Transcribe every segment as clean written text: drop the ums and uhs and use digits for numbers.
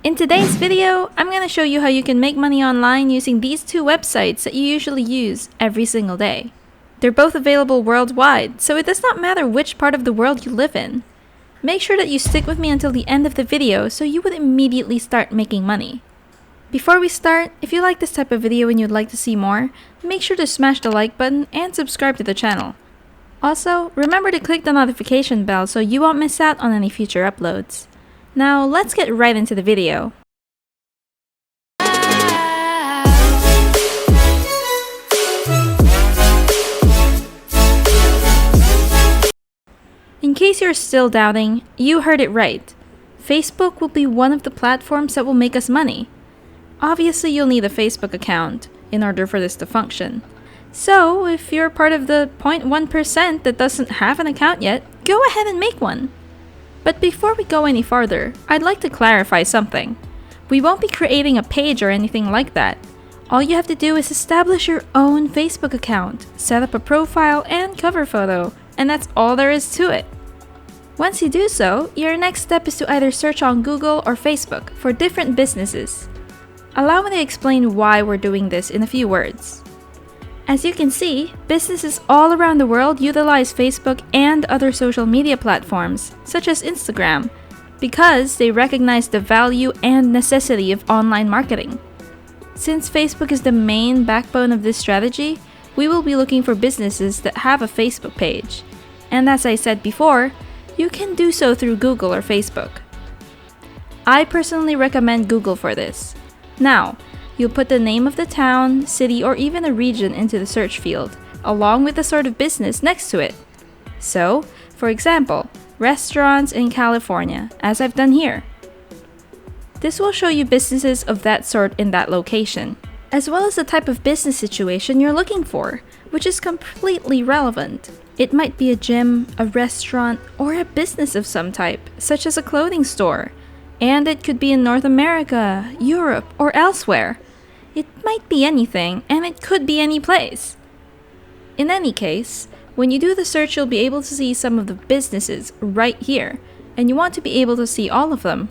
In today's video, I'm going to show you how you can make money online using these two websites that you usually use every single day. They're both available worldwide, so it does not matter which part of the world you live in. Make sure that you stick with me until the end of the video so you would immediately start making money. Before we start, if you like this type of video and you'd like to see more, make sure to smash the like button and subscribe to the channel. Also, remember to click the notification bell so you won't miss out on any future uploads. Now, let's get right into the video. In case you're still doubting, you heard it right. Facebook will be one of the platforms that will make us money. Obviously, you'll need a Facebook account in order for this to function. So, if you're part of the 0.1% that doesn't have an account yet, go ahead and make one. But before we go any farther, I'd like to clarify something. We won't be creating a page or anything like that. All you have to do is establish your own Facebook account, set up a profile and cover photo, and that's all there is to it. Once you do so, your next step is to either search on Google or Facebook for different businesses. Allow me to explain why we're doing this in a few words. As you can see, businesses all around the world utilize Facebook and other social media platforms, such as Instagram, because they recognize the value and necessity of online marketing. Since Facebook is the main backbone of this strategy, we will be looking for businesses that have a Facebook page. And as I said before, you can do so through Google or Facebook. I personally recommend Google for this. Now, you'll put the name of the town, city, or even a region into the search field, along with the sort of business next to it. So, for example, restaurants in California, as I've done here. This will show you businesses of that sort in that location, as well as the type of business situation you're looking for, which is completely relevant. It might be a gym, a restaurant, or a business of some type, such as a clothing store. And it could be in North America, Europe, or elsewhere. It might be anything, and it could be any place. In any case, when you do the search, you'll be able to see some of the businesses right here, and you want to be able to see all of them.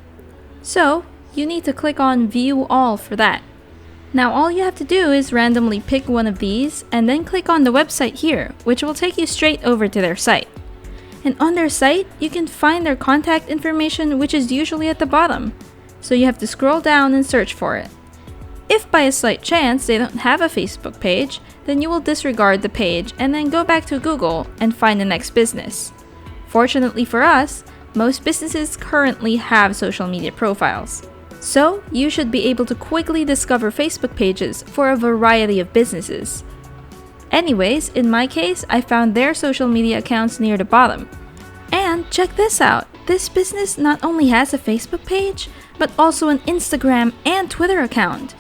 So, you need to click on View All for that. Now all you have to do is randomly pick one of these, and then click on the website here, which will take you straight over to their site. And on their site, you can find their contact information, which is usually at the bottom. So you have to scroll down and search for it. If by a slight chance they don't have a Facebook page, then you will disregard the page and then go back to Google and find the next business. Fortunately for us, most businesses currently have social media profiles. So you should be able to quickly discover Facebook pages for a variety of businesses. Anyways, in my case, I found their social media accounts near the bottom. And check this out! This business not only has a Facebook page, but also an Instagram and Twitter account.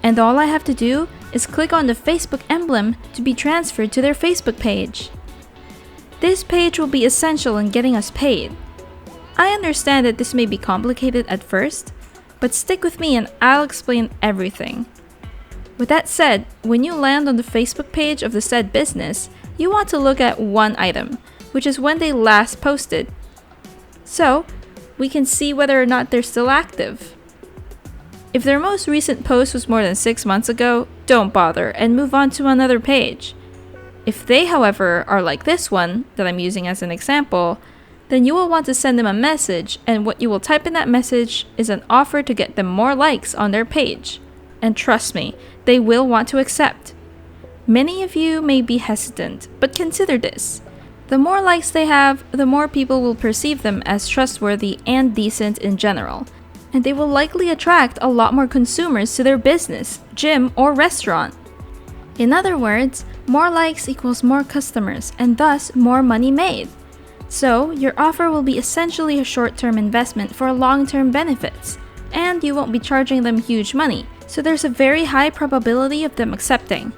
And all I have to do is click on the Facebook emblem to be transferred to their Facebook page. This page will be essential in getting us paid. I understand that this may be complicated at first, but stick with me and I'll explain everything. With that said, when you land on the Facebook page of the said business, you want to look at one item, which is when they last posted. So, we can see whether or not they're still active. If their most recent post was more than 6 months ago, don't bother and move on to another page. If they, however, are like this one, that I'm using as an example, then you will want to send them a message, and what you will type in that message is an offer to get them more likes on their page. And trust me, they will want to accept. Many of you may be hesitant, but consider this. The more likes they have, the more people will perceive them as trustworthy and decent in general. And they will likely attract a lot more consumers to their business, gym, or restaurant. In other words, more likes equals more customers and thus more money made. So, your offer will be essentially a short-term investment for long-term benefits, and you won't be charging them huge money. So there's a very high probability of them accepting.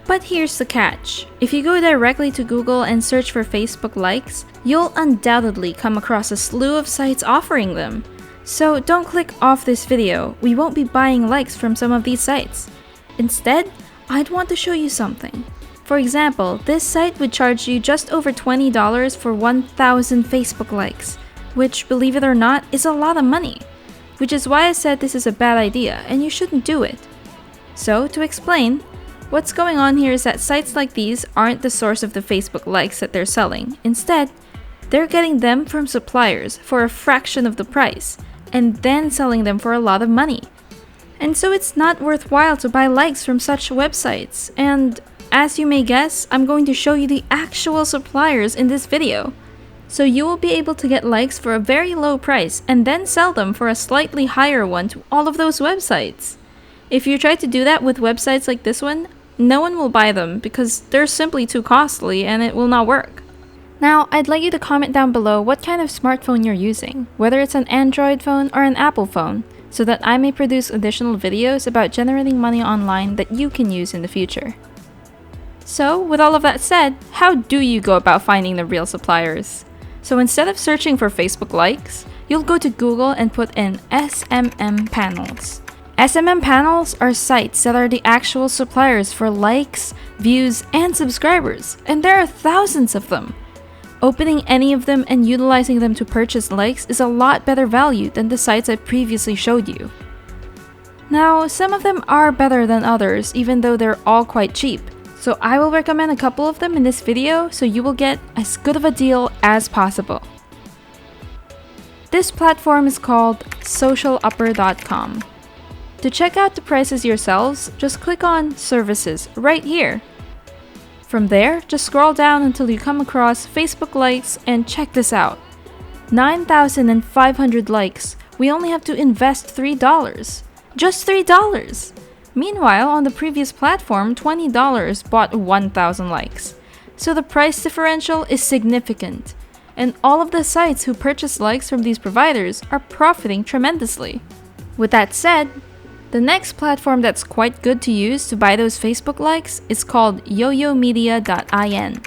But here's the catch. If you go directly to Google and search for Facebook likes, you'll undoubtedly come across a slew of sites offering them. So don't click off this video, we won't be buying likes from some of these sites. Instead, I'd want to show you something. For example, this site would charge you just over $20 for 1,000 Facebook likes, which, believe it or not, is a lot of money. which is why I said this is a bad idea and you shouldn't do it. So, to explain, what's going on here is that sites like these aren't the source of the Facebook likes that they're selling. Instead, they're getting them from suppliers for a fraction of the price, and then selling them for a lot of money. And so it's not worthwhile to buy likes from such websites. And as you may guess, I'm going to show you the actual suppliers in this video. So you will be able to get likes for a very low price and then sell them for a slightly higher one to all of those websites. If you try to do that with websites like this one, no one will buy them because they're simply too costly and it will not work. Now, I'd like you to comment down below what kind of smartphone you're using, whether it's an Android phone or an Apple phone, so that I may produce additional videos about generating money online that you can use in the future. So, with all of that said, how do you go about finding the real suppliers? So instead of searching for Facebook likes, you'll go to Google and put in SMM panels. SMM panels are sites that are the actual suppliers for likes, views, and subscribers, and there are thousands of them. Opening any of them and utilizing them to purchase likes is a lot better value than the sites I previously showed you. Now, some of them are better than others, even though they're all quite cheap. So I will recommend a couple of them in this video so you will get as good of a deal as possible. This platform is called socialupper.com. To check out the prices yourselves, just click on Services right here. From there, just scroll down until you come across Facebook likes and check this out. 9,500 likes. We only have to invest $3. Just $3! Meanwhile, on the previous platform, $20 bought 1,000 likes. So the price differential is significant. And all of the sites who purchase likes from these providers are profiting tremendously. With that said, the next platform that's quite good to use to buy those Facebook likes is called yoyomedia.in.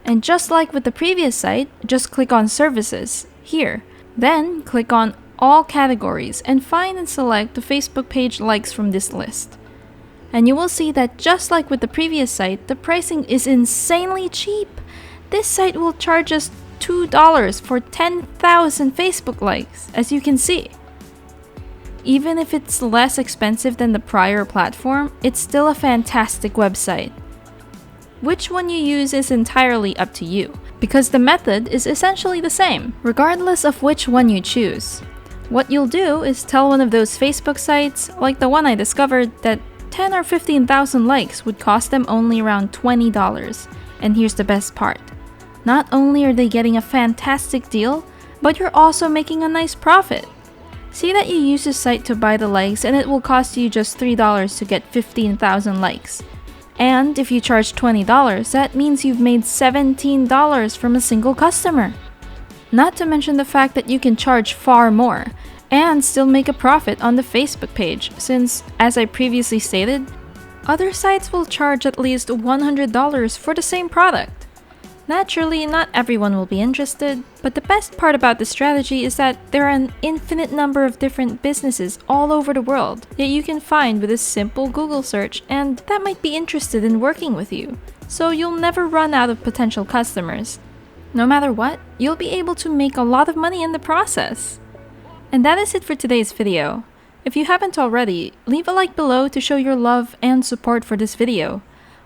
And just like with the previous site, just click on Services here. Then click on All Categories and find and select the Facebook page likes from this list. And you will see that just like with the previous site, the pricing is insanely cheap. This site will charge us $2 for 10,000 Facebook likes, as you can see. Even if it's less expensive than the prior platform, it's still a fantastic website. Which one you use is entirely up to you, because the method is essentially the same, regardless of which one you choose. What you'll do is tell one of those Facebook sites, like the one I discovered, that 10 or 15,000 likes would cost them only around $20. And here's the best part. Not only are they getting a fantastic deal, but you're also making a nice profit. See that you use this site to buy the likes and it will cost you just $3 to get 15,000 likes. And if you charge $20, that means you've made $17 from a single customer. Not to mention the fact that you can charge far more and still make a profit on the Facebook page, since, as I previously stated, other sites will charge at least $100 for the same product. Naturally, not everyone will be interested, but the best part about this strategy is that there are an infinite number of different businesses all over the world that you can find with a simple Google search and that might be interested in working with you. So you'll never run out of potential customers. No matter what, you'll be able to make a lot of money in the process. And that is it for today's video. If you haven't already, leave a like below to show your love and support for this video.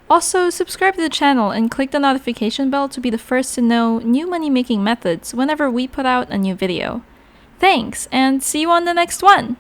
Also, subscribe to the channel and click the notification bell to be the first to know new money-making methods whenever we put out a new video. Thanks, and see you on the next one!